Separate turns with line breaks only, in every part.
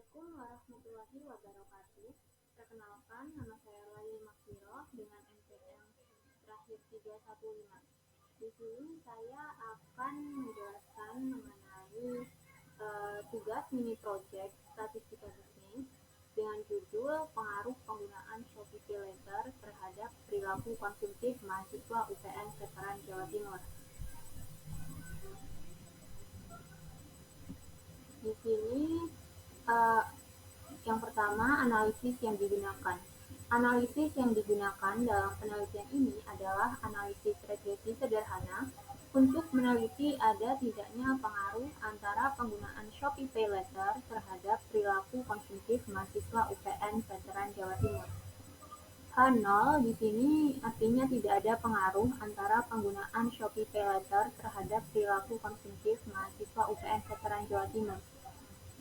Assalamualaikum warahmatullahi wabarakatuh. Perkenalkan, nama saya Lail Makfiroh dengan NPM terakhir 315. Di sini saya akan menjelaskan mengenai tugas mini project statistika bisnis dengan judul pengaruh penggunaan Shopee PayLater terhadap perilaku konsumtif mahasiswa UPN Veteran Jawa Timur. Di sini yang pertama, analisis yang digunakan. Analisis yang digunakan dalam penelitian ini adalah analisis regresi sederhana untuk meneliti ada tidaknya pengaruh antara penggunaan Shopee PayLater terhadap perilaku konsumtif mahasiswa UPN Veteran Jawa Timur. H0 di sini artinya tidak ada pengaruh antara penggunaan Shopee PayLater terhadap perilaku konsumtif mahasiswa UPN Veteran Jawa Timur.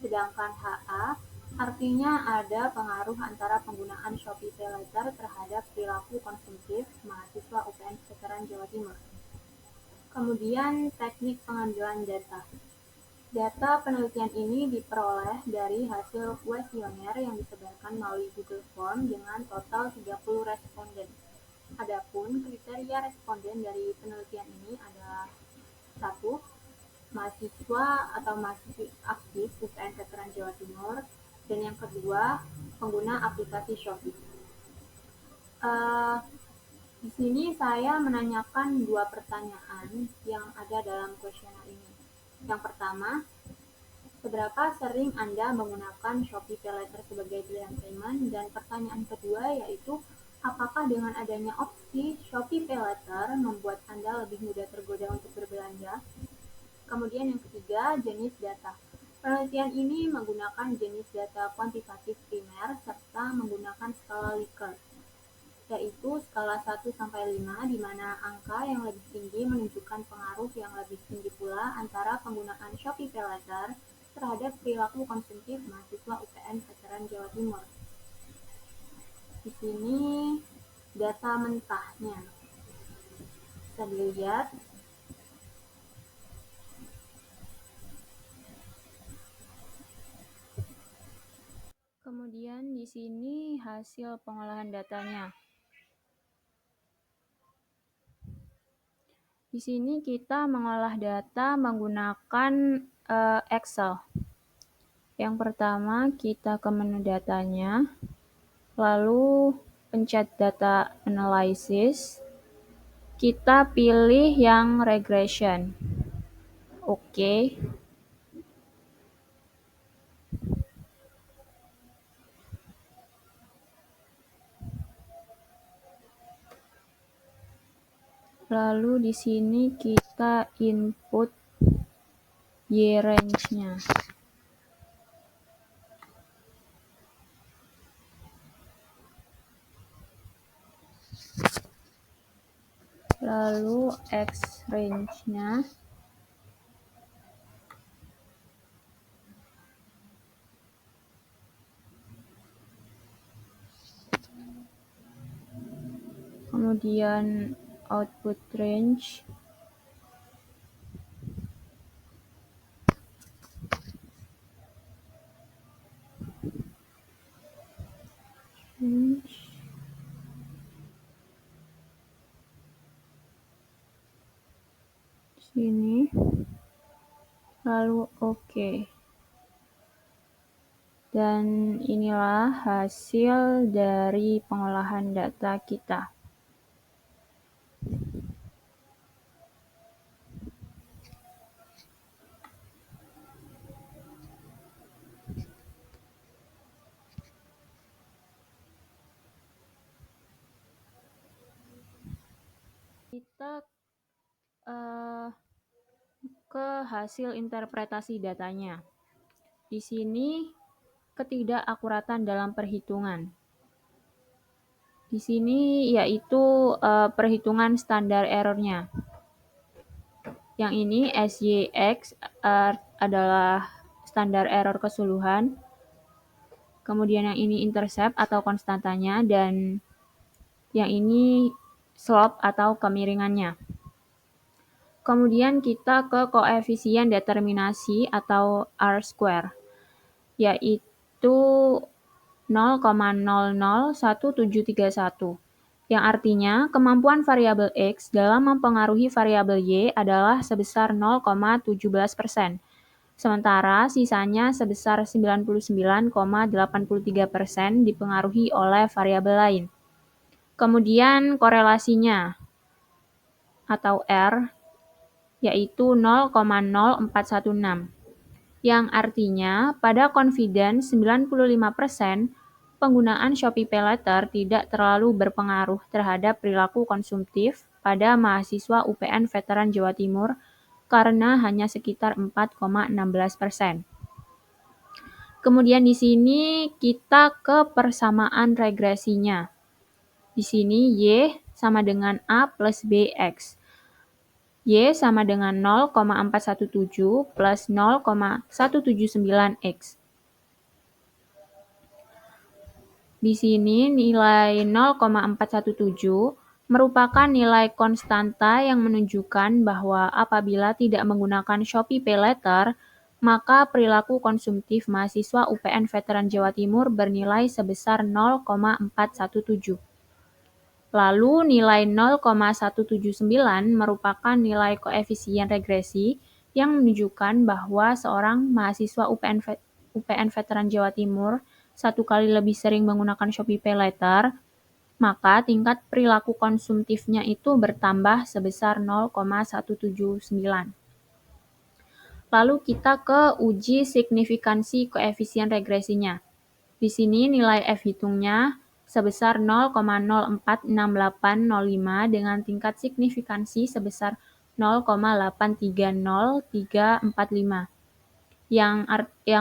Sedangkan HA artinya ada pengaruh antara penggunaan Shopee PayLater terhadap perilaku konsumtif mahasiswa UPN Veteran Jawa Timur. Kemudian teknik pengambilan data. Data penelitian ini diperoleh dari hasil kuesioner yang disebarkan melalui Google Form dengan total 30 responden. Adapun kriteria responden dari penelitian ini adalah 1. Mahasiswa atau mahasiswi aktif UPN Veteran Jawa Timur, dan yang kedua, pengguna aplikasi Shopee. Di sini saya menanyakan 2 pertanyaan yang ada dalam kuesioner ini. Yang pertama, seberapa sering Anda menggunakan Shopee PayLater sebagai pilihan payment? Dan pertanyaan kedua yaitu, apakah dengan adanya opsi Shopee PayLater membuat Anda lebih mudah tergoda untuk berbelanja? Kemudian yang ketiga, jenis data. Penelitian ini menggunakan jenis data kuantitatif primer serta menggunakan skala Likert, yaitu skala 1-5, di mana angka yang lebih tinggi menunjukkan pengaruh yang lebih tinggi pula antara penggunaan Shopee PayLater terhadap perilaku konsumtif mahasiswa UPN Veteran Jawa Timur. Di sini data mentahnya. Bisa dilihat. Kemudian di sini hasil pengolahan datanya. Di sini kita mengolah data menggunakan Excel. Yang pertama, kita ke menu datanya, lalu pencet data analysis, kita pilih yang regression. Oke. Lalu di sini kita input Y range-nya. Lalu X range-nya. Kemudian output range. Sini, lalu oke. Dan inilah hasil dari pengolahan data kita. Kita ke hasil interpretasi datanya. Di sini ketidakakuratan dalam perhitungan. Di sini yaitu perhitungan standar error-nya. Yang ini SYX adalah standar error keseluruhan. Kemudian yang ini intercept atau konstantanya, dan yang ini slope atau kemiringannya. Kemudian kita ke koefisien determinasi atau R-square, yaitu yaitu 0,001731, yang artinya kemampuan variabel X dalam mempengaruhi variabel Y adalah sebesar 0,17%, sementara sisanya sebesar 99,83% dipengaruhi oleh variabel lain. Kemudian korelasinya atau R yaitu 0,0416, yang artinya pada confidence 95%, penggunaan Shopee PayLater tidak terlalu berpengaruh terhadap perilaku konsumtif pada mahasiswa UPN Veteran Jawa Timur karena hanya sekitar 4,16%. Kemudian di sini kita ke persamaan regresinya. Di sini Y sama dengan A plus BX. Y sama dengan 0,417 plus 0,179X. Di sini nilai 0,417 merupakan nilai konstanta yang menunjukkan bahwa apabila tidak menggunakan Shopee PayLater, maka perilaku konsumtif mahasiswa UPN Veteran Jawa Timur bernilai sebesar 0,417. Lalu nilai 0,179 merupakan nilai koefisien regresi yang menunjukkan bahwa seorang mahasiswa UPN Veteran Jawa Timur 1 kali lebih sering menggunakan Shopee PayLater, maka tingkat perilaku konsumtifnya itu bertambah sebesar 0,179. Lalu kita ke uji signifikansi koefisien regresinya. Di sini nilai F hitungnya sebesar 0,046805 dengan tingkat signifikansi sebesar 0,830345, yang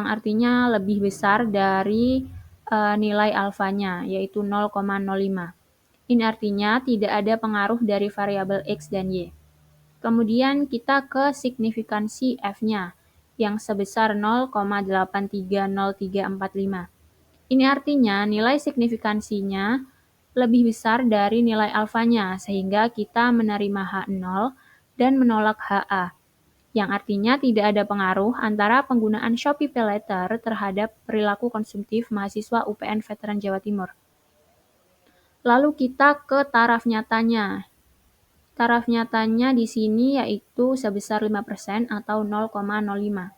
artinya lebih besar dari nilai alfanya, yaitu 0,05. Ini artinya tidak ada pengaruh dari variabel X dan Y. Kemudian kita ke signifikansi F-nya, yang sebesar 0,830345. Ini artinya nilai signifikansinya lebih besar dari nilai alfanya, sehingga kita menerima H0 dan menolak HA, yang artinya tidak ada pengaruh antara penggunaan Shopee PayLater terhadap perilaku konsumtif mahasiswa UPN Veteran Jawa Timur. Lalu kita ke taraf nyatanya. Taraf nyatanya di sini yaitu sebesar 5% atau 0,05.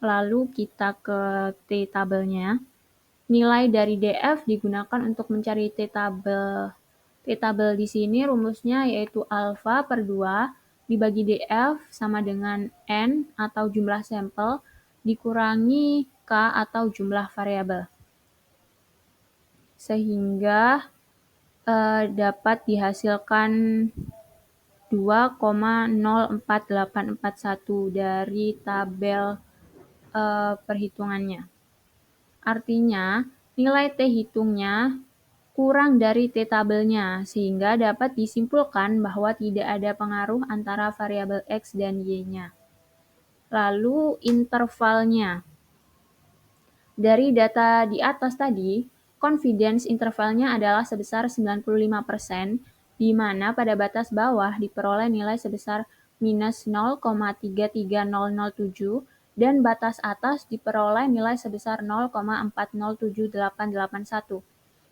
Lalu kita ke T-tabelnya. Nilai dari DF digunakan untuk mencari T-tabel. T-tabel di sini rumusnya yaitu alfa per 2 dibagi DF sama dengan N atau jumlah sampel dikurangi K atau jumlah variabel. Sehingga dapat dihasilkan 2,04841 dari tabel perhitungannya. Artinya, nilai T hitungnya kurang dari T-tabelnya, sehingga dapat disimpulkan bahwa tidak ada pengaruh antara variabel X dan Y-nya. Lalu, intervalnya. Dari data di atas tadi, confidence intervalnya adalah sebesar 95%, di mana pada batas bawah diperoleh nilai sebesar minus 0,33007 dan batas atas diperoleh nilai sebesar 0,407881.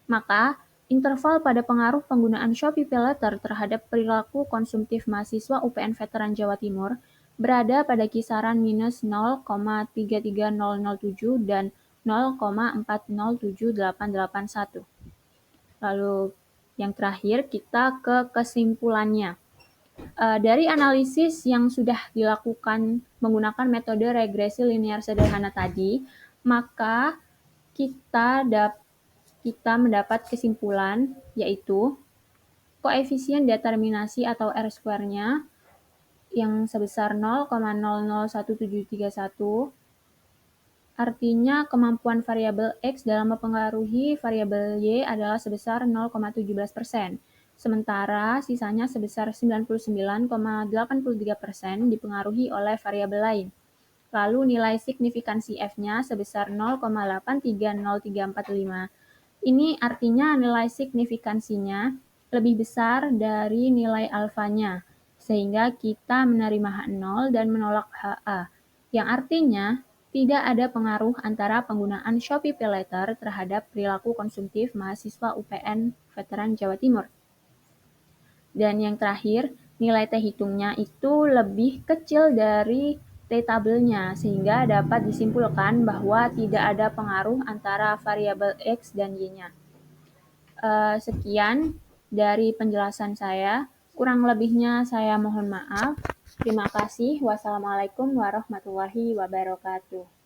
Maka, interval pada pengaruh penggunaan Shopee PayLater terhadap perilaku konsumtif mahasiswa UPN Veteran Jawa Timur berada pada kisaran minus 0,33007 dan 0,407881. Lalu yang terakhir kita ke kesimpulannya. Dari analisis yang sudah dilakukan menggunakan metode regresi linear sederhana tadi, maka kita mendapat kesimpulan yaitu koefisien determinasi atau R-square-nya yang sebesar 0,001731, artinya kemampuan variabel X dalam mempengaruhi variabel Y adalah sebesar 0,17%, sementara sisanya sebesar 99,83% dipengaruhi oleh variabel lain. Lalu nilai signifikansi F-nya sebesar 0,830345. Ini artinya nilai signifikansinya lebih besar dari nilai alfanya, sehingga kita menerima H0 dan menolak HA, yang artinya Tidak ada pengaruh antara penggunaan Shopee PayLater terhadap perilaku konsumtif mahasiswa UPN Veteran Jawa Timur. Dan yang terakhir, nilai T hitungnya itu lebih kecil dari T tabelnya, sehingga dapat disimpulkan bahwa tidak ada pengaruh antara variabel X dan Y-nya. Sekian dari penjelasan saya. Kurang lebihnya saya mohon maaf. Terima kasih. Wassalamualaikum warahmatullahi wabarakatuh.